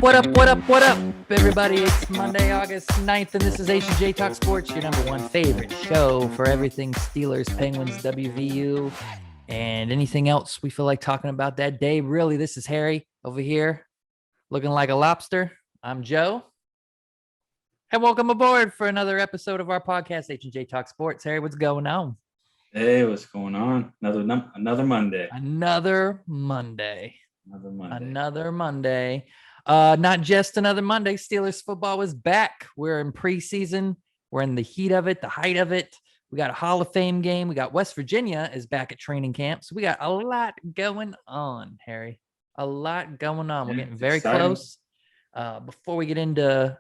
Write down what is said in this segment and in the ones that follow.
What up, everybody? It's Monday, August 9th, and this is H&J Talk Sports, your number one favorite show for everything Steelers, Penguins, WVU, and anything else we feel like talking about that day. Really, this is Harry over here, looking like a lobster. I'm Joe, and welcome aboard for another episode of our podcast, H&J Talk Sports. Harry, what's going on? Hey, what's going on? Another Monday. Another Monday. Not just another Monday. Steelers football is back. We're in preseason. We're in the heat of it, the height of it. We got a Hall of Fame game. We got West Virginia is back at training camp. So we got a lot going on, Harry. A lot going on. We're getting very close. Before we get into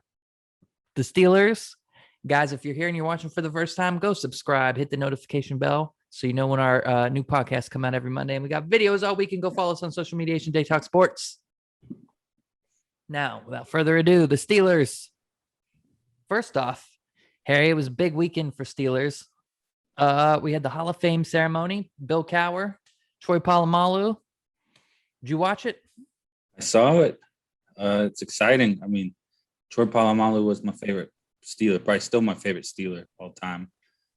the Steelers, guys, if you're here and you're watching for the first time, go subscribe, hit the notification bell so you know when our new podcasts come out every Monday. And we got videos all week. And go follow us on social media, H&J Talk Sports. Now, without further ado, the Steelers. First off, Harry, it was a big weekend for Steelers. We had the Hall of Fame ceremony. Bill Cowher, Troy Polamalu. Did you watch it? I saw it. It's exciting. I mean, Troy Polamalu was my favorite Steeler, probably still my favorite Steeler all time.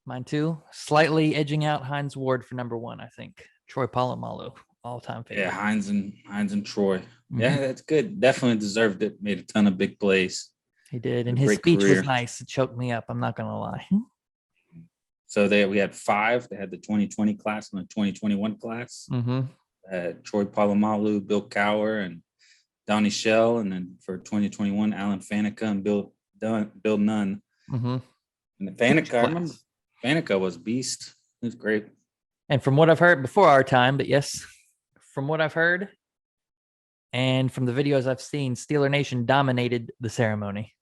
Mine too. Slightly edging out Hines Ward for number one, I think. Troy Polamalu, all-time favorite. Yeah, Hines and Troy. Mm-hmm. Yeah, that's good. Definitely deserved it. Made a ton of big plays. He did, and his speech was nice. It choked me up. I'm not going to lie. So we had five. They had the 2020 class and the 2021 class. Mm-hmm. Troy Polamalu, Bill Cowher, and Donnie Shell. And then for 2021, Alan Faneca and Bill Nunn. Mm-hmm. And the Faneca, I remember Faneca was beast. It was great. And from what I've heard before our time, but yes, from what I've heard and from the videos I've seen, Steeler Nation dominated the ceremony.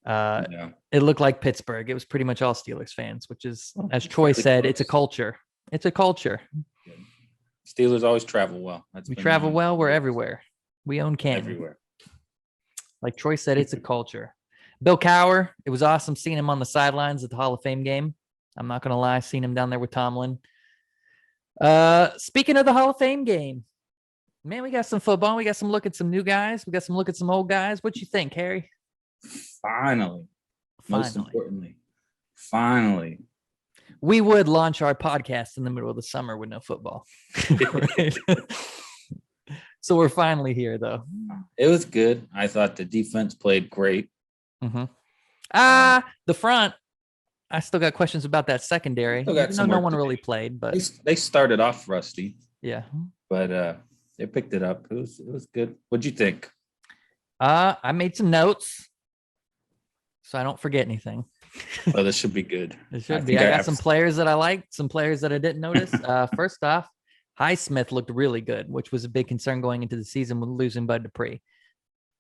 It looked like Pittsburgh. It was pretty much all Steelers fans, which is, as Troy said, it's a culture. It's a culture. Steelers always travel well. We travel well. We're everywhere. We own Canton. Everywhere. Like Troy said, it's a culture. Bill Cowher, it was awesome seeing him on the sidelines at the Hall of Fame game. I'm not going to lie, seeing him down there with Tomlin. Speaking of the Hall of Fame game, man, we got some football. We got some look at some new guys. We got some look at some old guys. What you think, Harry? Finally. Most importantly, finally. We would launch our podcast in the middle of the summer with no football. Right? So we're finally here, though. It was good. I thought the defense played great. Mm-hmm. The front, I still got questions about that secondary. No one really played, but they started off rusty. Yeah, but they picked it up. It was good. What'd you think? I made some notes, so I don't forget anything. Oh, this should be good. It should be. I got some players that I liked, some players that I didn't notice. First off, Highsmith looked really good, which was a big concern going into the season with losing Bud Dupree.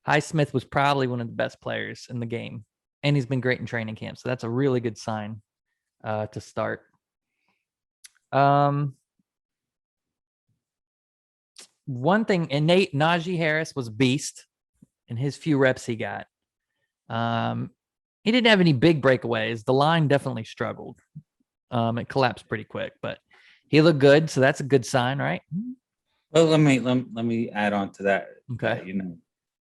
Highsmith was probably one of the best players in the game, and he's been great in training camp. So that's a really good sign to start. One thing, innate, Najee Harris was a beast in his few reps he got. He didn't have any big breakaways. The line definitely struggled. It collapsed pretty quick, but he looked good, so that's a good sign, right? Well, let me add on to that. Okay.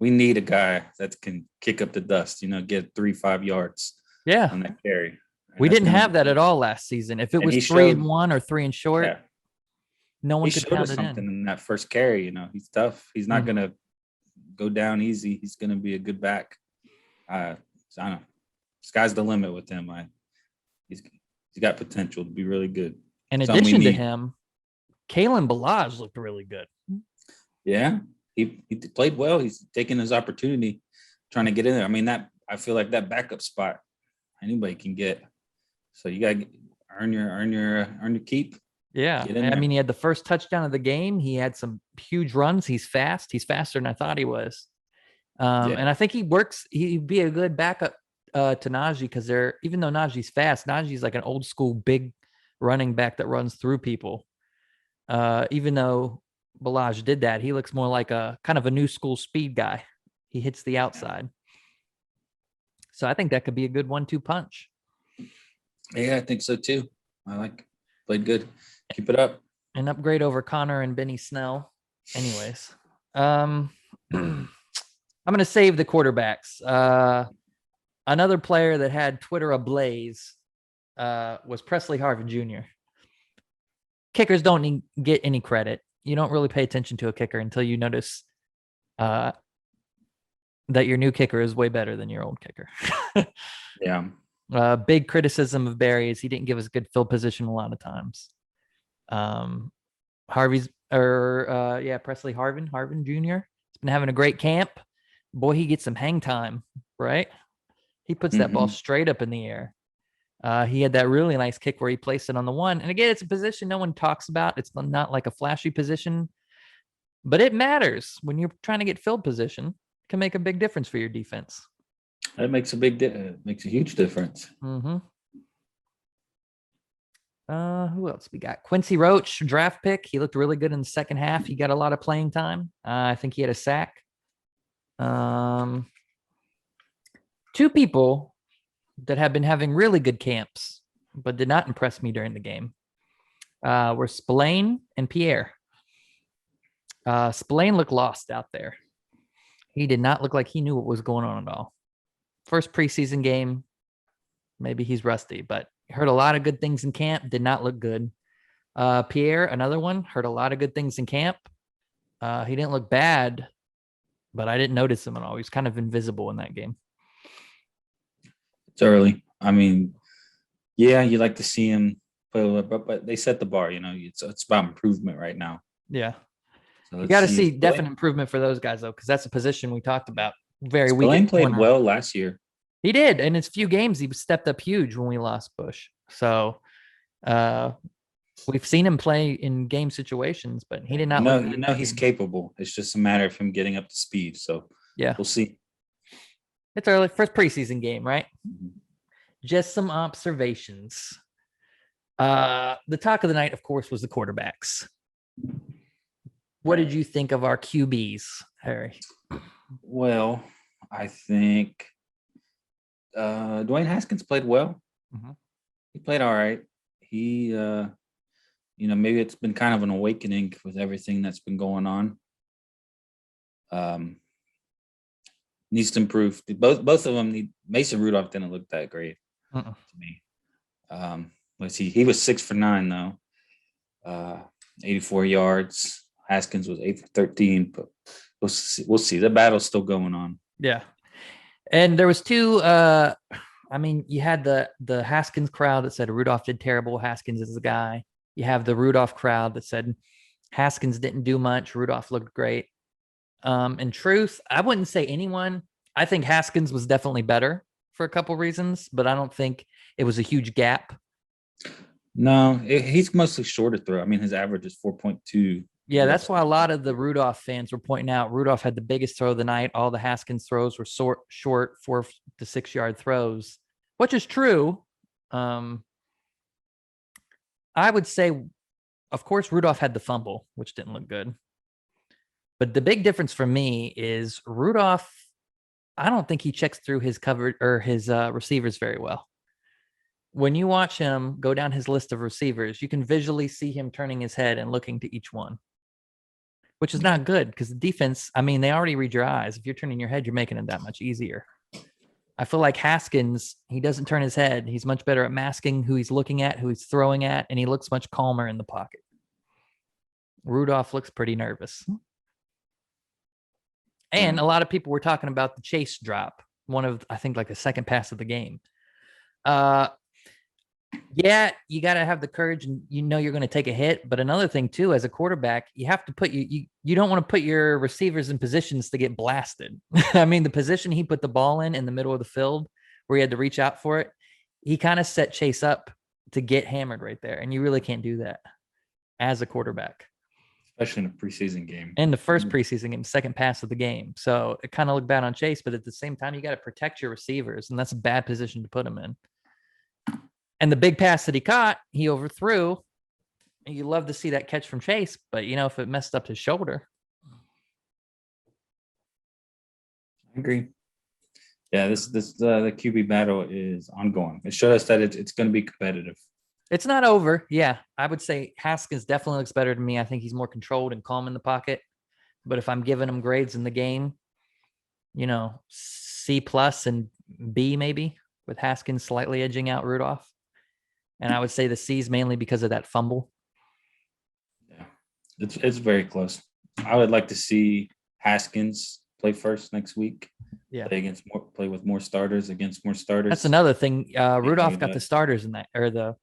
We need a guy that can kick up the dust, get 3-5 yards. Yeah. On that carry. We didn't have that at all last season. If it was 3-1 or 3 and short, no one could count it something in that first carry. He's tough. He's not going to go down easy. He's going to be a good back. I don't know. Sky's the limit with him. He's got potential to be really good. In addition to him, Kalen Ballage looked really good. Yeah, he played well. He's taking his opportunity, trying to get in there. I mean, I feel like that backup spot anybody can get. So you got to earn your keep. Yeah, I mean, he had the first touchdown of the game. He had some huge runs. He's fast. He's faster than I thought he was. And I think he'd be a good backup to Najee because even though Najee's fast, Najee's like an old school big running back that runs through people. Even though Ballage did that, he looks more like a kind of a new school speed guy. He hits the outside. So I think that could be a good 1-2 punch. Yeah, I think so too. Played good. Keep it up. An upgrade over Connor and Benny Snell. Anyways, I'm going to save the quarterbacks. Another player that had Twitter ablaze was Presley Harvin Jr. Kickers don't get any credit. You don't really pay attention to a kicker until you notice that your new kicker is way better than your old kicker. Yeah. Big criticism of Barry is he didn't give us good field position a lot of times. Presley Harvin Jr. He's been having a great camp. Boy, he gets some hang time, right? He puts that ball straight up in the air. He had that really nice kick where he placed it on the one. And again, it's a position no one talks about. It's not like a flashy position, but it matters when you're trying to get field position. It can make a big difference for your defense. That makes a makes a huge difference. Mm-hmm. Who else we got? Quincy Roach, draft pick. He looked really good in the second half. He got a lot of playing time. I think he had a sack. Two people that have been having really good camps, but did not impress me during the game, were Spillane and Pierre. Spillane looked lost out there. He did not look like he knew what was going on at all. First preseason game, maybe he's rusty, but heard a lot of good things in camp, did not look good. Pierre, another one, heard a lot of good things in camp. He didn't look bad, but I didn't notice him at all. He was kind of invisible in that game. It's early. I mean, yeah, you like to see him play, but they set the bar. You know, it's about improvement right now. Yeah, so you got to see definite improvement for those guys though, because that's a position we talked about very weak. Spillane played well last year. He did, and it's few games he stepped up huge when we lost Bush. So we've seen him play in game situations, but he did not. He's capable. It's just a matter of him getting up to speed. So yeah, we'll see. It's early, first preseason game, right? Just some observations. The talk of the night, of course, was the quarterbacks. What did you think of our QBs, Harry? Well, I think Dwayne Haskins played well. Mm-hmm. He played all right. He, maybe it's been kind of an awakening with everything that's been going on. Needs to improve. Both of them need. Mason Rudolph didn't look that great to me. Let's see. He was 6 for 9 though, 84 yards. Haskins was 8 for 13, but we'll see. The battle's still going on. Yeah, and there was two. You had the Haskins crowd that said Rudolph did terrible. Haskins is the guy. You have the Rudolph crowd that said Haskins didn't do much. Rudolph looked great. In truth, I wouldn't say anyone. I think Haskins was definitely better for a couple reasons, but I don't think it was a huge gap. No, he's mostly shorter throw. I mean, his average is 4.2. Yeah, that's why a lot of the Rudolph fans were pointing out Rudolph had the biggest throw of the night. All the Haskins throws were short 4 to 6 yard throws, which is true. I would say, of course, Rudolph had the fumble, which didn't look good. But the big difference for me is Rudolph, I don't think he checks through his cover or his receivers very well. When you watch him go down his list of receivers, you can visually see him turning his head and looking to each one, which is not good because the defense, they already read your eyes. If you're turning your head, you're making it that much easier. I feel like Haskins, he doesn't turn his head. He's much better at masking who he's looking at, who he's throwing at, and he looks much calmer in the pocket. Rudolph looks pretty nervous. And a lot of people were talking about the chase drop, one of, I think, like the second pass of the game. Yeah, you got to have the courage and you're going to take a hit. But another thing, too, as a quarterback, you have to put you don't want to put your receivers in positions to get blasted. The position he put the ball in the middle of the field where he had to reach out for it, he kind of set Chase up to get hammered right there. And you really can't do that as a quarterback. Especially in a preseason game. In the first preseason game, second pass of the game. So it kind of looked bad on Chase, but at the same time, you got to protect your receivers, and that's a bad position to put them in. And the big pass that he caught, he overthrew. And you love to see that catch from Chase, but if it messed up his shoulder. I agree. Yeah, the QB battle is ongoing. It showed us that it's going to be competitive. It's not over. Yeah, I would say Haskins definitely looks better to me. I think he's more controlled and calm in the pocket. But if I'm giving him grades in the game, C plus and B maybe, with Haskins slightly edging out Rudolph. And I would say the C's mainly because of that fumble. Yeah, it's very close. I would like to see Haskins play first next week. Yeah. Play with more starters against more starters. That's another thing. Rudolph got the starters in that, or the,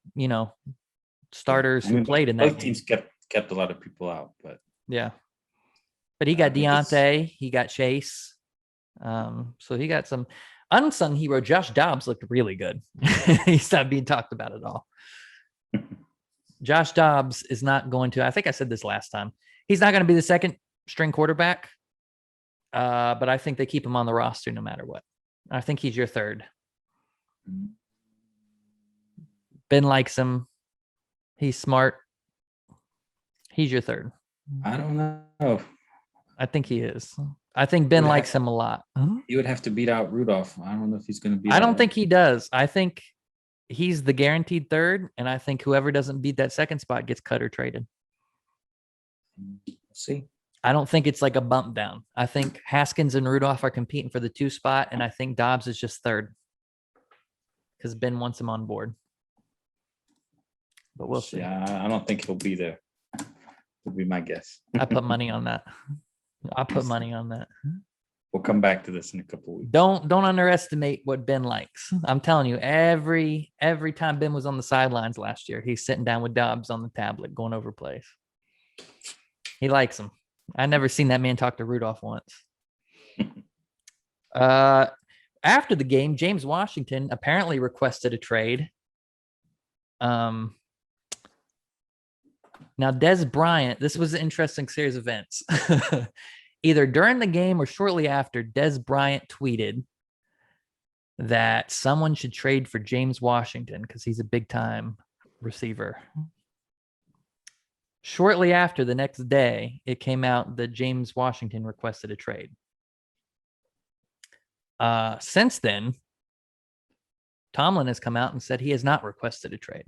starters who played in that both game. teams kept a lot of people out, but yeah. But he got Deontay, he got Chase. So he got some unsung hero. Josh Dobbs looked really good. He's not being talked about at all. Josh Dobbs is not going to, I think I said this last time, he's not going to be the second string quarterback. But I think they keep him on the roster no matter what. I think he's your third. Ben likes him. He's smart. He's your third. I don't know. I think he is. I think Ben likes him a lot. He would have to beat out Rudolph. I don't know if he's going to beat. I don't think he does. I think he's the guaranteed third, and I think whoever doesn't beat that second spot gets cut or traded. We'll see. I don't think it's like a bump down. I think Haskins and Rudolph are competing for the 2 spot, and I think Dobbs is just third because Ben wants him on board. But we'll see. Yeah, I don't think he'll be there. Would be my guess. I put money on that. I'll put money on that. We'll come back to this in a couple of weeks. Don't underestimate what Ben likes. I'm telling you, every time Ben was on the sidelines last year, he's sitting down with Dobbs on the tablet going over plays. He likes him. I never seen that man talk to Rudolph once. After the game, James Washington apparently requested a trade. Now, Des Bryant, this was an interesting series of events. Either during the game or shortly after, Des Bryant tweeted that someone should trade for James Washington because he's a big-time receiver. Shortly after, the next day, it came out that James Washington requested a trade. Since then, Tomlin has come out and said he has not requested a trade.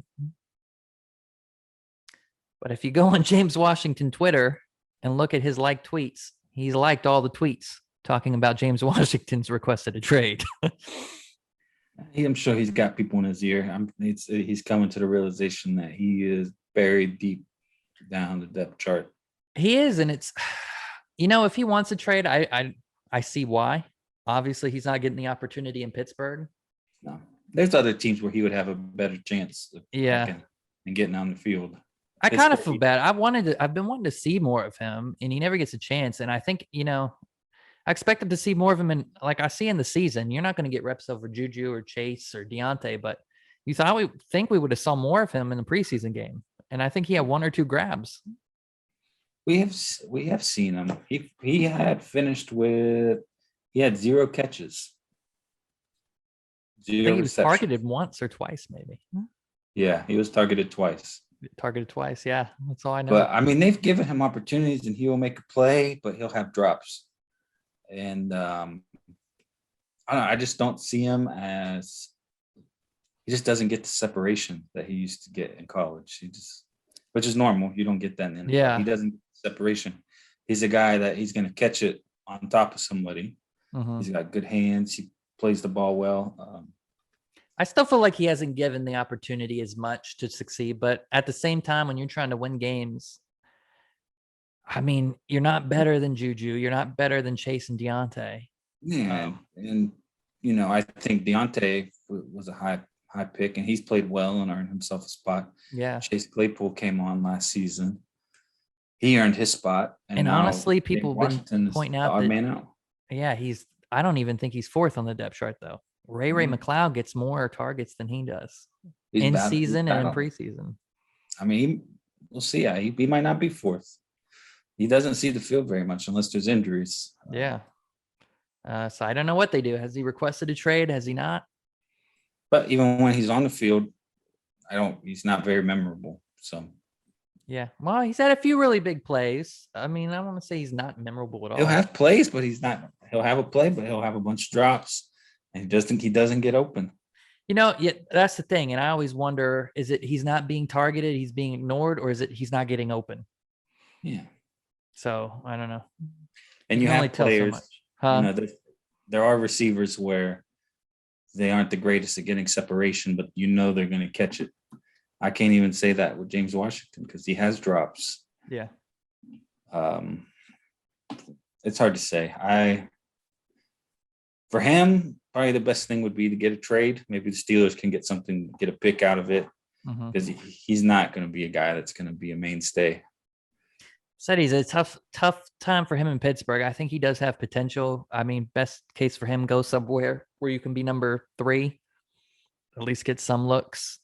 But if you go on James Washington Twitter and look at his liked tweets, he's liked all the tweets talking about James Washington's requested a trade. I'm sure he's got people in his ear. He's coming to the realization that he is buried deep down the depth chart. He is, and it's, if he wants a trade, I see why. Obviously, he's not getting the opportunity in Pittsburgh. No, there's other teams where he would have a better chance. And getting on the field. I kind of feel bad. I've been wanting to see more of him, and he never gets a chance. And I think, I expected to see more of him. And like I see in the season, you're not going to get reps over Juju or Chase or Deontay, but we would have saw more of him in the preseason game. And I think he had 1 or 2 grabs. We have seen him. He had finished with, he had 0 catches. I think he was targeted once or twice, maybe. Yeah, he was targeted twice. Yeah. That's all I know. But I mean, they've given him opportunities and he will make a play, but he'll have drops. And I don't know, I just don't see him as, he just doesn't get the separation that he used to get in college. Which is normal. You don't get that in the NFL. Yeah. He doesn't get separation. He's a guy that he's going to catch it on top of somebody. Mm-hmm. He's got good hands. He plays the ball well. I still feel like he hasn't given the opportunity as much to succeed, but at the same time, when you're trying to win games, I mean, you're not better than Juju. You're not better than Chase and Deontay. Yeah. And, I think Deontay was a high pick, and he's played well and earned himself a spot. Yeah. Chase Claypool came on last season. He earned his spot. And honestly, people have been pointing out that, man out. Yeah, I don't even think he's 4th on the depth chart, though. Ray McLeod gets more targets than he does in season and in preseason. I mean, we'll see. He might not be 4th. He doesn't see the field very much unless there's injuries. Yeah. So I don't know what they do. Has he requested a trade? Has he not? But even when he's on the field, he's not very memorable. So. Yeah. Well, he's had a few really big plays. I mean, I don't want to say he's not memorable at all. He'll have plays, but he's not. He'll have a play, but he'll have a bunch of drops. And he doesn't get open. Yeah, that's the thing. And I always wonder, is it he's not being targeted, he's being ignored, or is it he's not getting open? Yeah. So I don't know. And you have players, there are receivers where they aren't the greatest at getting separation, but they're going to catch it. I can't even say that with James Washington because he has drops. Yeah. It's hard to say. For him, probably the best thing would be to get a trade. Maybe the Steelers can get something, get a pick out of it, because he's not going to be a guy that's going to be a mainstay. Said he's a tough time for him in Pittsburgh. I think he does have potential. I mean, best case for him, go somewhere where you can be number 3, at least get some looks.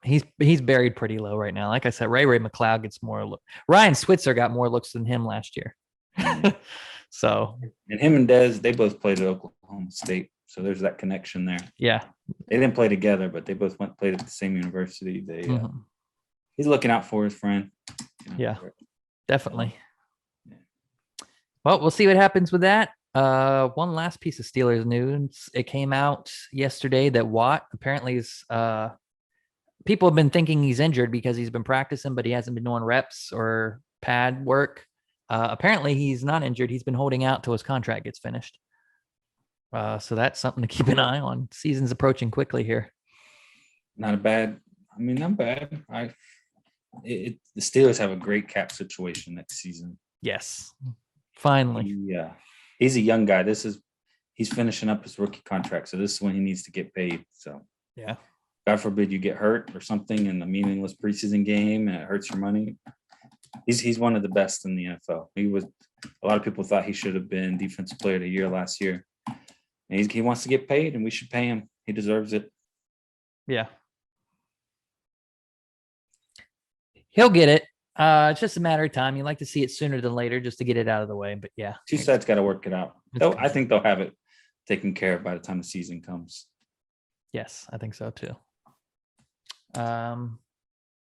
He's buried pretty low right now. Like I said, Ray McLeod gets more. Ryan Switzer got more looks than him last year. So, and him and Dez, they both played at Oklahoma State, so there's that connection there. Yeah, they didn't play together, but they both played at the same university. He's looking out for his friend. Yeah, definitely. Yeah. Well, we'll see what happens with that. One last piece of Steelers news. It came out yesterday that Watt apparently is. People have been thinking he's injured because he's been practicing, but he hasn't been doing reps or pad work. Apparently, he's not injured. He's been holding out till his contract gets finished. So that's something to keep an eye on. Season's approaching quickly here. Not bad. The Steelers have a great cap situation next season. Yes, finally. Yeah, he's a young guy. He's finishing up his rookie contract, so this is when he needs to get paid. So yeah, God forbid you get hurt or something in a meaningless preseason game and it hurts your money. He's one of the best in the NFL. A lot of people thought he should have been Defensive Player of the Year last year. And he wants to get paid, and we should pay him. He deserves it. Yeah. He'll get it. It's just a matter of time. You like to see it sooner than later just to get it out of the way. But yeah. Two sides got to work it out. I think they'll have it taken care of by the time the season comes. Yes, I think so too.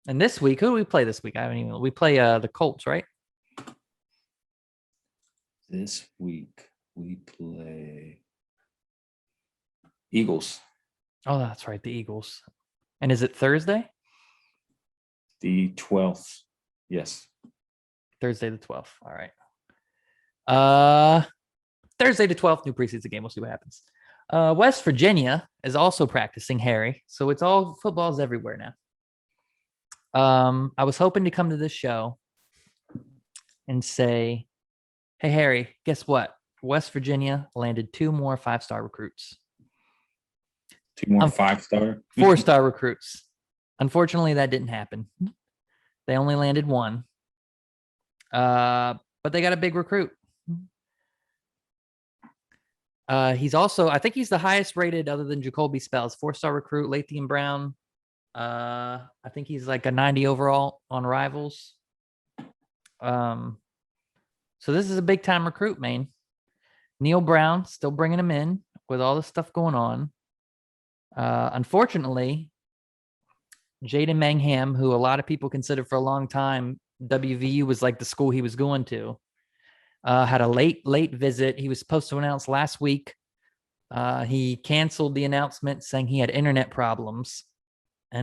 And this week, who do we play this week? We play the Colts, right? This week we play Eagles. Oh, that's right, the Eagles. And is it Thursday? The 12th. Yes. Thursday the 12th. All right. Thursday the 12th, new preseason game. We'll see what happens. West Virginia is also practicing Harry. So it's all football's everywhere now. I was hoping to come to this show and say, hey, Harry, guess what? West Virginia landed 2 more 5-star recruits. 2 more 5-star? 4-star recruits. Unfortunately, that didn't happen. They only landed 1. But they got a big recruit. He's also, I think he's the highest rated other than Jacoby Spells, 4-star recruit, Lathian Brown. I think he's like a 90 overall on Rivals. So this is a big time recruit, man. Neil Brown still bringing him in with all this stuff going on. Unfortunately, Jaden Mangham, who a lot of people consider for a long time, WVU was like the school he was going to, had a late visit. He was supposed to announce last week. He canceled the announcement saying he had internet problems. He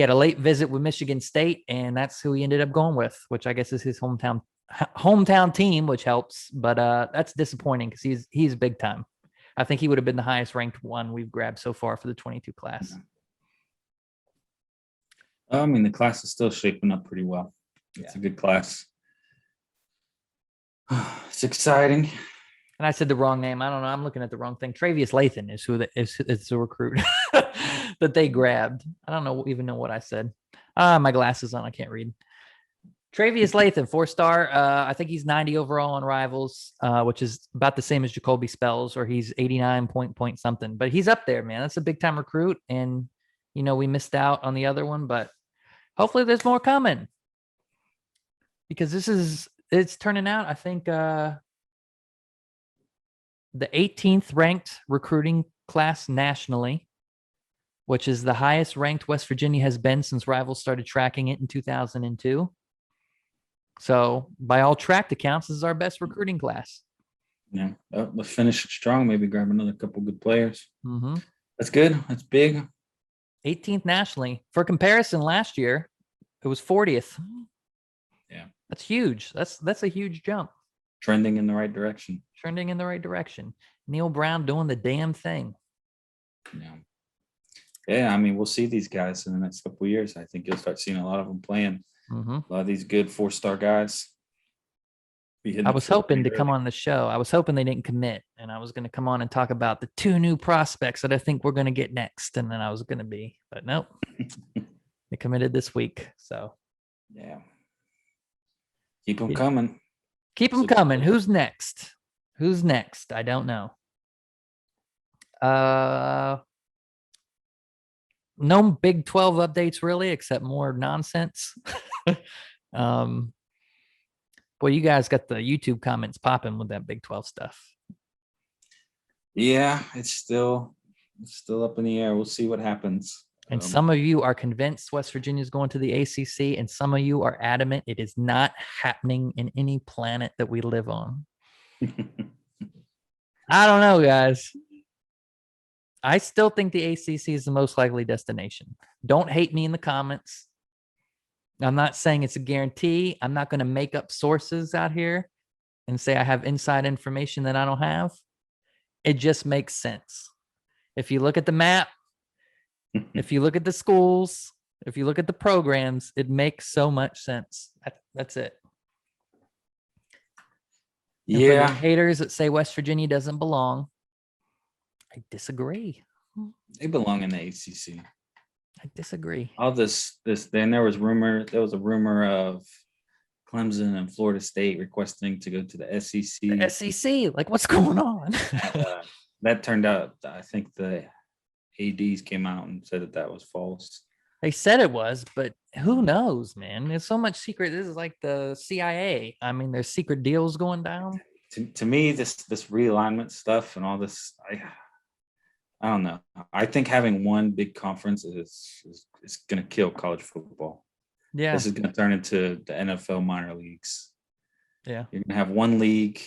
had a late visit with Michigan State, and that's who he ended up going with, which I guess is his hometown team, which helps. But that's disappointing because he's big time. I think he would have been the highest ranked one we've grabbed so far for the 22 class. I mean, the class is still shaping up pretty well. It's a good class. It's exciting. And I said the wrong name. I don't know. I'm looking at the wrong thing. Travius Lathan is who is the recruit that they grabbed. I don't even know what I said. My glasses on. I can't read. Travius Lathan, 4-star. I think he's 90 overall on Rivals, which is about the same as Jacoby Spells, or he's 89 point something. But he's up there, man. That's a big time recruit. And, we missed out on the other one, but hopefully there's more coming. Because it's turning out, I think, the 18th ranked recruiting class nationally, which is the highest ranked West Virginia has been since Rivals started tracking it in 2002. So by all tracked accounts, this is our best recruiting class. Yeah, let's finish it strong. Maybe grab another couple good players. Mm-hmm. That's good. That's big. 18th nationally. For comparison, last year it was 40th. Yeah, that's huge. That's a huge jump. trending in the right direction. Trending in the right direction. Neil Brown doing the damn thing. Yeah. Yeah, I mean, we'll see these guys in the next couple of years. I think you'll start seeing a lot of them playing. Mm-hmm. A lot of these good 4-star guys. I was hoping to come on the show. I was hoping they didn't commit, and I was going to come on and talk about the 2 new prospects that I think we're going to get next, and then I was going to be, but nope. They committed this week, so. Yeah. Keep them coming. Keep them coming. Who's next? Who's next? I don't know. No Big 12 updates really, except more nonsense. Boy, you guys got the YouTube comments popping with that Big 12 stuff. Yeah, it's still up in the air. We'll see what happens. And some of you are convinced West Virginia is going to the ACC, and some of you are adamant it is not happening in any planet that we live on. I don't know, guys. I still think the ACC is the most likely destination. Don't hate me in the comments. I'm not saying it's a guarantee. I'm not going to make up sources out here and say I have inside information that I don't have. It just makes sense. If you look at the map, if you look at the schools, if you look at the programs, it makes so much sense. That's it. And for the haters that say West Virginia doesn't belong, I disagree. They belong in the ACC. I disagree. All this, then there was a rumor of Clemson and Florida State requesting to go to the SEC. The SEC, like what's going on? That turned out, I think the ADs came out and said that was false. They said it was, but who knows, man? There's so much secret. This is like the CIA. I mean, there's secret deals going down. To me, this realignment stuff and all this, I don't know. I think having one big conference is going to kill college football. Yeah. This is going to turn into the NFL minor leagues. Yeah. You're going to have one league,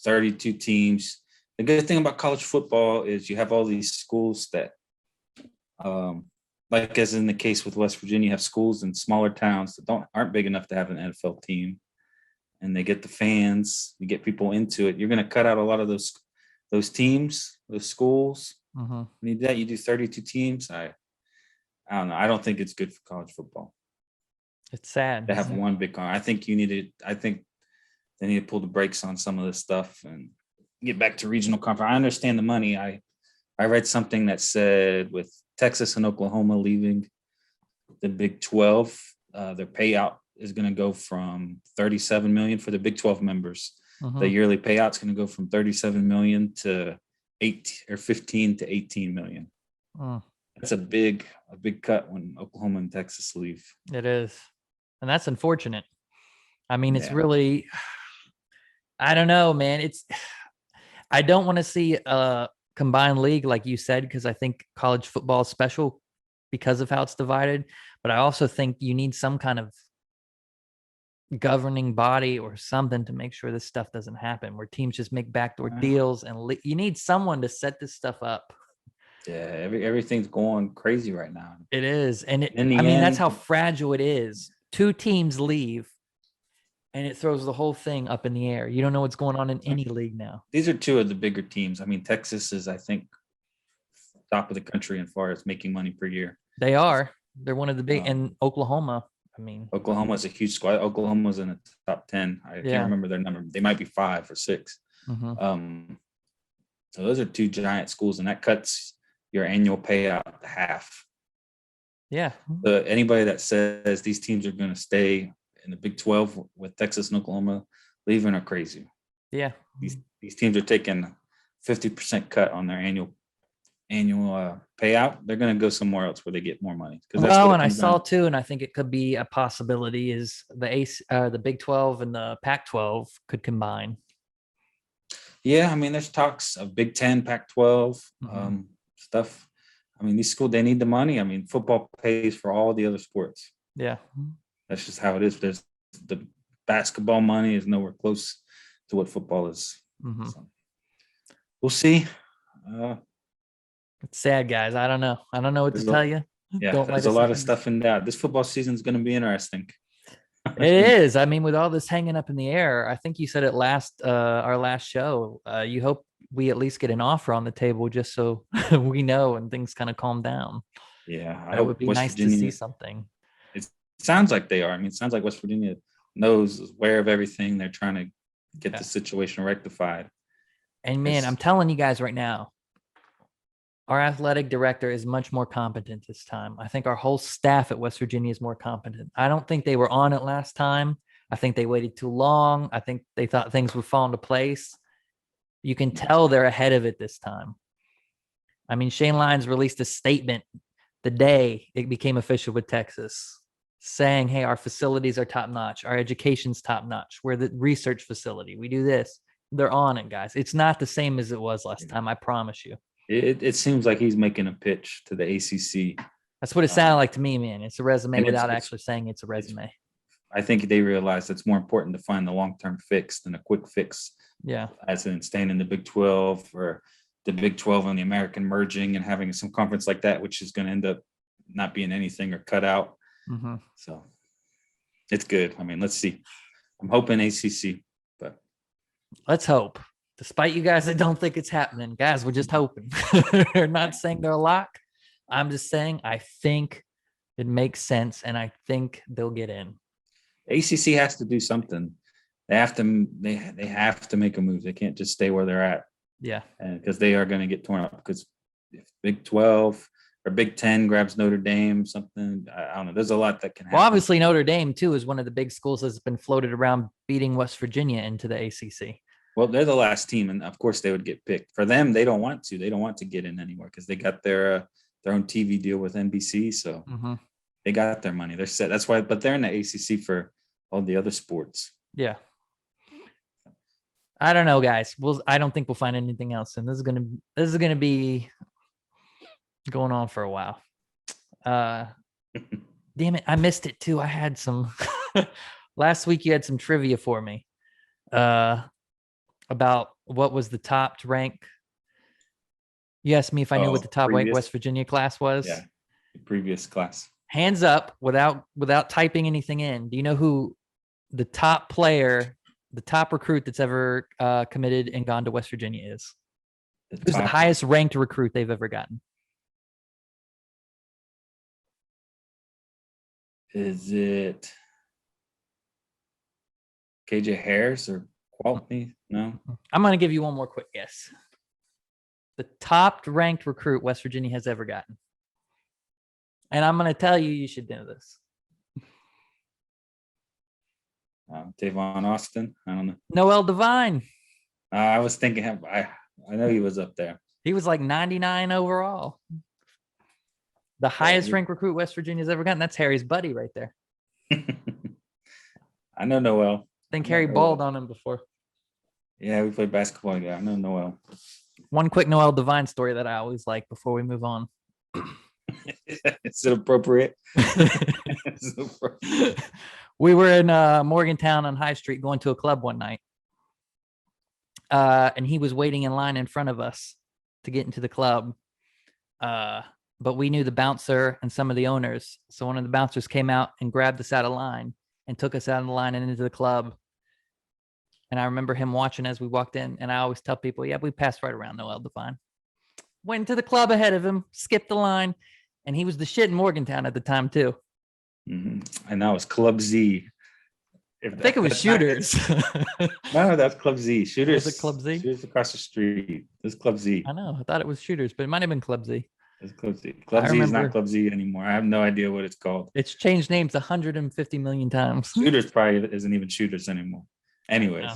32 teams. The good thing about college football is you have all these schools that, like as in the case with West Virginia, you have schools in smaller towns that aren't big enough to have an NFL team. And they get the fans, you get people into it. You're going to cut out a lot of those teams, those schools. Mm-hmm. When you do 32 teams. I don't know. I don't think it's good for college football. It's sad to have one big I think they need to pull the brakes on some of this stuff and get back to regional conference. I understand the money. I read something that said with Texas and Oklahoma leaving the Big 12, their payout is going to go from $37 million for the Big 12 members. Mm-hmm. The yearly payout is going to go from $37 million to 15 to 18 million. That's a big cut when Oklahoma and Texas leave. It is. And that's unfortunate. I mean, it's really, I don't know, man. I don't want to see a combined league like you said, because I think college football is special because of how it's divided. But I also think you need some kind of governing body or something to make sure this stuff doesn't happen, where teams just make backdoor deals, and you need someone to set this stuff up. Yeah, everything's going crazy right now. It is, and that's how fragile it is. 2 teams leave, and it throws the whole thing up in the air. You don't know what's going on in any league now. These are 2 of the bigger teams. I mean, Texas is, I think, top of the country as far as making money per year. They are. They're one of the big, and Oklahoma. I mean, Oklahoma's a huge squad. Oklahoma's in the top 10. I can't remember their number. They might be 5 or 6. Mm-hmm. So those are 2 giant schools, and that cuts your annual payout to half. Yeah. Anybody that says these teams are going to stay in the Big 12 with Texas and Oklahoma leaving are crazy. Yeah. These teams are taking 50% cut on their annual payout. They're going to go somewhere else where they get more money. Well, and I saw too, and I think it could be a possibility is the Big 12 and the Pac-12 could combine. Yeah, I mean, there's talks of Big 10, Pac-12 stuff. I mean, these schools, they need the money. I mean, football pays for all the other sports. Yeah. That's just how it is. There's the basketball money is nowhere close to what football is. Mm-hmm. So, we'll see. It's sad, guys. I don't know. I don't know what to tell you. Yeah, there's a lot of stuff in that. This football season is going to be interesting. It is. I mean, with all this hanging up in the air, I think you said it our last show. You hope we at least get an offer on the table just so we know and things kind of calm down. Yeah, I That would hope be West nice to see Virginia. something. It sounds like they are. I mean, it sounds like West Virginia is aware of everything. They're trying to get the situation rectified. And man, I'm telling you guys right now, our athletic director is much more competent this time. I think our whole staff at West Virginia is more competent. I don't think they were on it last time. I think they waited too long. I think they thought things would fall into place. You can tell they're ahead of it this time. I mean, Shane Lyons released a statement the day it became official with Texas saying, hey, our facilities are top notch. Our education's top notch. We're the research facility. We do this. They're on it, guys. It's not the same as it was last time. I promise you. It seems like he's making a pitch to the ACC. That's what it sounded like to me, man. It's a resume without actually saying it's a resume. I think they realize it's more important to find the long-term fix than a quick fix. Yeah. As in staying in the Big 12 or the Big 12 and the American merging and having some conference like that, which is going to end up not being anything or cut out. Mm-hmm. So it's good. I mean, let's see. I'm hoping ACC, but let's hope. Despite you guys that don't think it's happening, guys, we're just hoping. We're not saying they're a lock. I'm just saying I think it makes sense, and I think they'll get in. ACC has to do something. They have to. They have to make a move. They can't just stay where they're at. Yeah, and because they are going to get torn up. Because if Big 12 or Big 10 grabs Notre Dame, something, I don't know. There's a lot that can happen. Well, obviously Notre Dame too is one of the big schools that's been floated around beating West Virginia into the ACC. Well, they're the last team, and of course they would get picked. For them, they don't want to. They don't want to get in anywhere because they got their own TV deal with NBC, so they got their money. They're set. That's why. But they're in the ACC for all the other sports. Yeah. I don't know, guys. I don't think we'll find anything else, and this is gonna be going on for a while. Damn it, I missed it too. I had some last week. You had some trivia for me. About what was the top rank. You asked me if I knew what the top ranked West Virginia class was. Yeah, the previous class. Hands up without typing anything in. Do you know who the top player, the top recruit that's ever committed and gone to West Virginia is? Who's the highest ranked recruit they've ever gotten? Is it KJ Harris or Quality? No. I'm going to give you one more quick guess. The top ranked recruit West Virginia has ever gotten. And I'm going to tell you should know this. Tavon Austin. I don't know. Noel Devine. I was thinking I know he was up there. He was like 99 overall. The highest ranked recruit West Virginia's ever gotten. That's Harry's buddy right there. I know Noel. I think Harry balled on him before. Yeah, we played basketball. Yeah, I know Noel. One quick Noel Devine story that I always like before we move on. Is it appropriate? We were in Morgantown on High Street going to a club one night. And he was waiting in line in front of us to get into the club. But we knew the bouncer and some of the owners. So one of the bouncers came out and grabbed us out of line and took us out of the line and into the club. And I remember him watching as we walked in. And I always tell people, yeah, we passed right around Noel Devine. Went to the club ahead of him, skipped the line. And he was the shit in Morgantown at the time, too. Mm-hmm. And that was Club Z. I think it was Shooters. No, that's Club Z. Shooters. Was it Club Z? Shooters across the street. This is Club Z. I know. I thought it was Shooters, but it might have been Club Z. It's Club Z. Club Z is not Club Z anymore. I have no idea what it's called. It's changed names 150 million times. Shooters probably isn't even Shooters anymore. Anyways.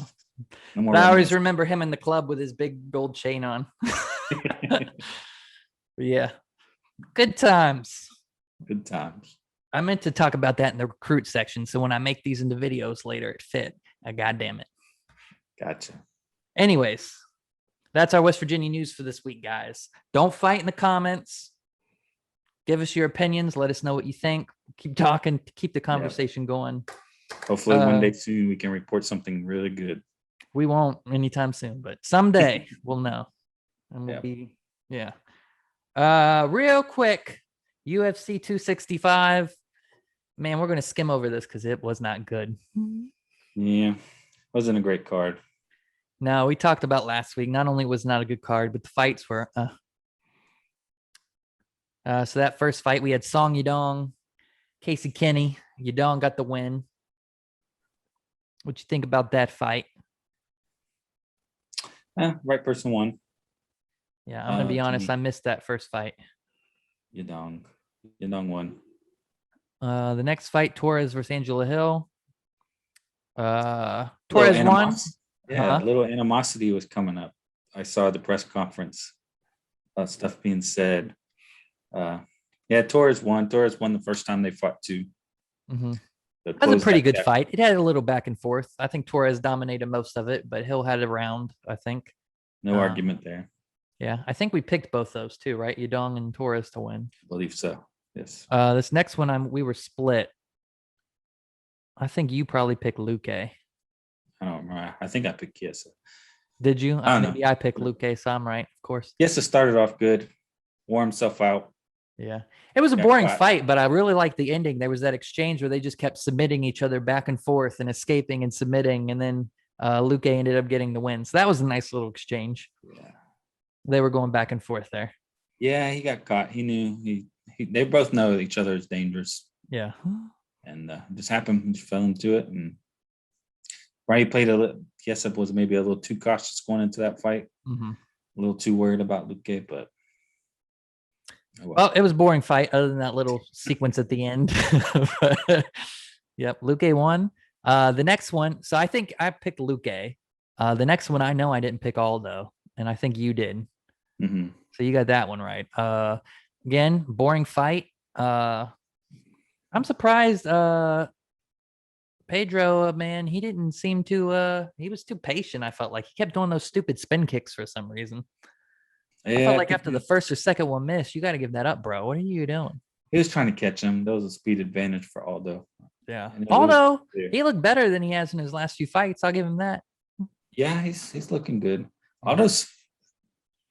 No more. I always remember him in the club with his big gold chain on. Yeah. Good times. Good times. I meant to talk about that in the recruit section. So when I make these into videos later, it fit. God damn it. Gotcha. Anyways, that's our West Virginia news for this week, guys. Don't fight in the comments. Give us your opinions. Let us know what you think. Keep talking. Keep the conversation going. Hopefully one day soon we can report something really good. We won't anytime soon, but someday we'll know. And we'll be, yeah. Real quick, UFC 265. man, we're going to skim over this because it was not good. Yeah, wasn't a great card. No, we talked about last week. Not only was not a good card, but the fights were. So that first fight, we had Song Yadong, Casey Kenny. Yadong got the win. What you think about that fight? Right person won. Yeah, I'm going to be honest. I missed that first fight. Yadong won. The next fight, Torres versus Angela Hill. Torres won. Yeah, a little animosity was coming up. I saw the press conference. Stuff being said. Torres won. Torres won the first time they fought too. Mm-hmm. That was a pretty good fight. It had a little back and forth. I think Torres dominated most of it, but Hill had a round, I think. No argument there. Yeah, I think we picked both those too, right? Yadong and Torres to win. I believe so. Yes. This next one, we were split. I think you probably picked Luque. I don't remember. I think I picked Chiesa. Did you? I don't know. Maybe I picked Luque, so I'm right, of course. Chiesa started off good, wore himself out. Yeah. It was a boring fight, but I really liked the ending. There was that exchange where they just kept submitting each other back and forth and escaping and submitting, and then Luque ended up getting the win. So that was a nice little exchange. Yeah. They were going back and forth there. Yeah, he got caught. He knew they both know each other is dangerous. Yeah. And just happened, fell into it, and probably played Chiesa was maybe a little too cautious going into that fight. Mm-hmm. A little too worried about Luque, but well, it was a boring fight other than that little sequence at the end. Yep, Luque won. The next one, so I think I picked Luque. The next one I know I didn't pick Aldo, and I think you did. Mm-hmm. So you got that one right. Again, boring fight. I'm surprised Pedro, man, he didn't seem to he was too patient. I felt like he kept doing those stupid spin kicks for some reason. Yeah, I felt like after the first or second one miss, you got to give that up, bro. What are you doing? He was trying to catch him. That was a speed advantage for Aldo. Yeah. Aldo, he looked better than he has in his last few fights. I'll give him that. Yeah, he's looking good. Aldo's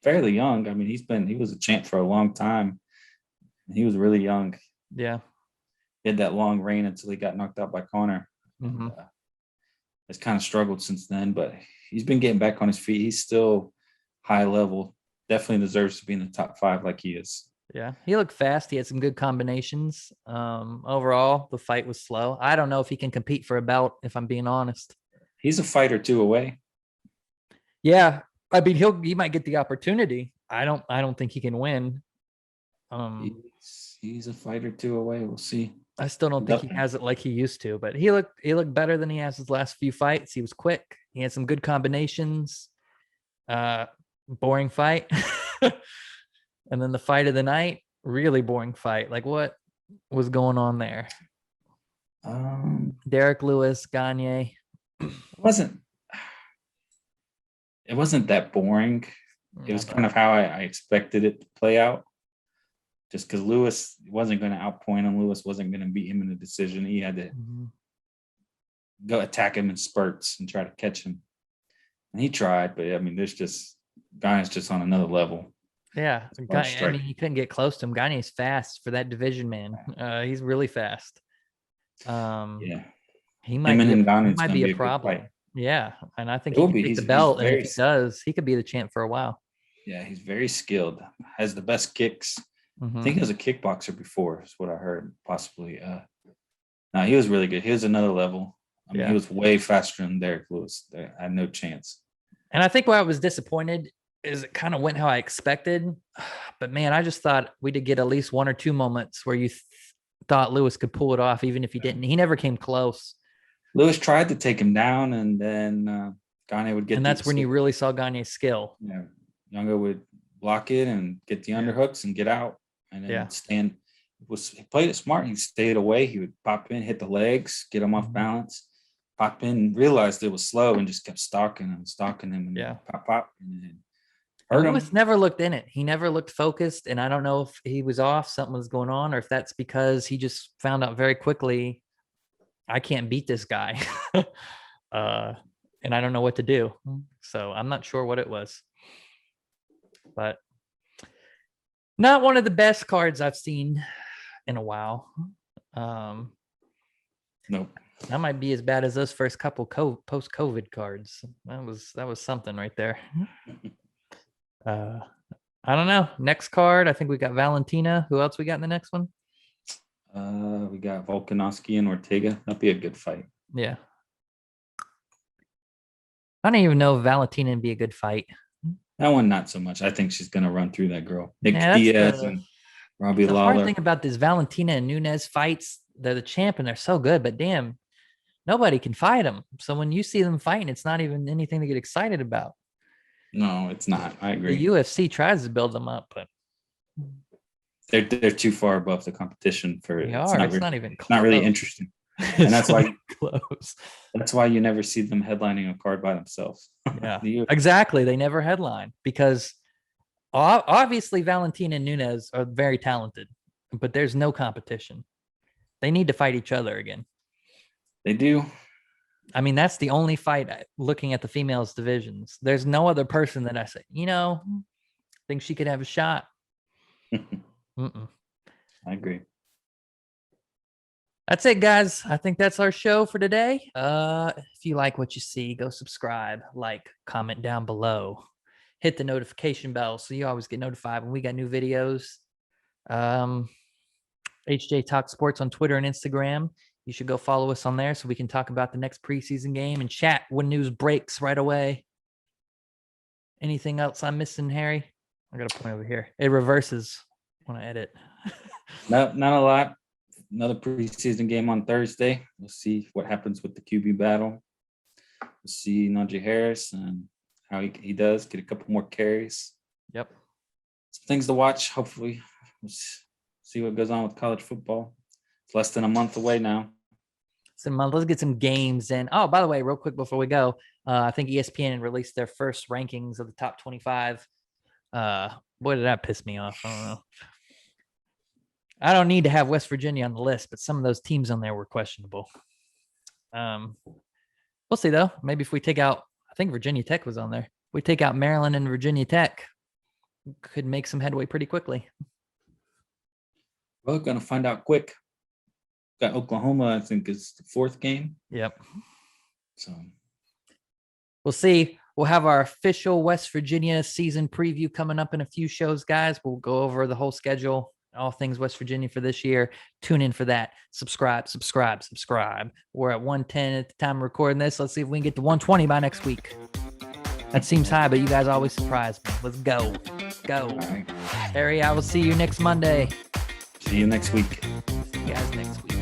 fairly young. I mean, he was a champ for a long time. He was really young. Yeah. He had that long reign until he got knocked out by Conor. Mm-hmm. Has kind of struggled since then, but he's been getting back on his feet. He's still high level. Definitely deserves to be in the top 5 like he is. Yeah, he looked fast. He had some good combinations. Overall, the fight was slow. I don't know if he can compete for a belt, if I'm being honest. He's a fight or two away. Yeah, I mean he might get the opportunity. I don't think he can win. He's a fight or two away. We'll see. I still don't think he has it like he used to, but he looked better than he has his last few fights. He was quick. He had some good combinations. Boring fight. And then the fight of the night, really boring fight. Like what was going on there? Derek Lewis, Gagne. It wasn't that boring. It was kind of how I expected it to play out. Just because Lewis wasn't going to outpoint him. Lewis wasn't going to beat him in the decision. He had to go attack him in spurts and try to catch him. And he tried, but I mean, Gagne's just on another level. Yeah, I mean, he couldn't get close to him. Gagne's fast for that division, man. He's really fast. Yeah, he might be a problem. Yeah, and I think he can take the belt, and if he does, he could be the champ for a while. Yeah, he's very skilled. Has the best kicks. Mm-hmm. I think he was a kickboxer before, is what I heard, possibly. No, he was really good. He was another level. I mean, he was way faster than Derek Lewis. I had no chance. And I think why I was disappointed is it kind of went how I expected. But, man, I just thought we did get at least one or two moments where you thought Lewis could pull it off, even if he didn't. He never came close. Lewis tried to take him down, and then Gagne would get. And that's when you really saw Gagne's skill. Yeah, Younger would block it and get the underhooks and get out, and then stand. He played it smart. He stayed away. He would pop in, hit the legs, get him off balance, pop in, realized it was slow, and just kept stalking him, and pop, and then hurt him. Lewis never looked in it. He never looked focused, and I don't know if he was off, something was going on, or if that's because he just found out very quickly, I can't beat this guy, and I don't know what to do. So I'm not sure what it was, but not one of the best cards I've seen in a while. Nope. That might be as bad as those first couple post-COVID cards. That was something right there. I don't know. Next card, I think we got Valentina. Who else we got in the next one? We got Volkanovski and Ortega. That'd be a good fight. Yeah. I don't even know if Valentina would be a good fight. That one, not so much. I think she's gonna run through that girl. Nick Yeah, Diaz and Robbie the Lawler. hard thing about this Valentina and Nunes fights, they're the champ and they're so good, but damn, nobody can fight them. So when you see them fighting, it's not even anything to get excited about. No, it's not. I agree. The UFC tries to build them up, but they're too far above the competition for they it's are. not It's really, not even close. not really interesting. And that's why close. That's why you never see them headlining a card by themselves. Yeah, exactly. They never headline because obviously Valentina and Nunes are very talented, but there's no competition. They need to fight each other again. They do. I mean, that's the only fight looking at the females divisions. There's no other person that I say, think she could have a shot. I agree. That's it, guys. I think that's our show for today. If you like what you see, go subscribe, like, comment down below. Hit the notification bell so you always get notified when we got new videos. H&J Talk Sports on Twitter and Instagram. You should go follow us on there so we can talk about the next preseason game and chat when news breaks right away. Anything else I'm missing, Harry? I got a point over here. It reverses when I edit. Not a lot. Another preseason game on Thursday. We'll see what happens with the QB battle. We'll see Najee Harris and how he does. Get a couple more carries. Yep. Some things to watch. Hopefully, we'll see what goes on with college football. It's less than a month away now. Let's get some games in. Oh, by the way, real quick before we go, I think ESPN released their first rankings of the top 25. Boy, did that piss me off. I don't know. I don't need to have West Virginia on the list, but some of those teams on there were questionable. We'll see, though. Maybe if we take out, I think Virginia Tech was on there. If we take out Maryland and Virginia Tech, we could make some headway pretty quickly. We're going to find out quick. Got Oklahoma, I think, is the fourth game. Yep. So we'll see. We'll have our official West Virginia season preview coming up in a few shows, guys. We'll go over the whole schedule, all things West Virginia for this year. Tune in for that. Subscribe. We're at 110 at the time of recording this. Let's see if we can get to 120 by next week. That seems high, but you guys always surprise me. Let's go. Go. all right. Harry, I will see you next Monday. See you next week. See you guys next week.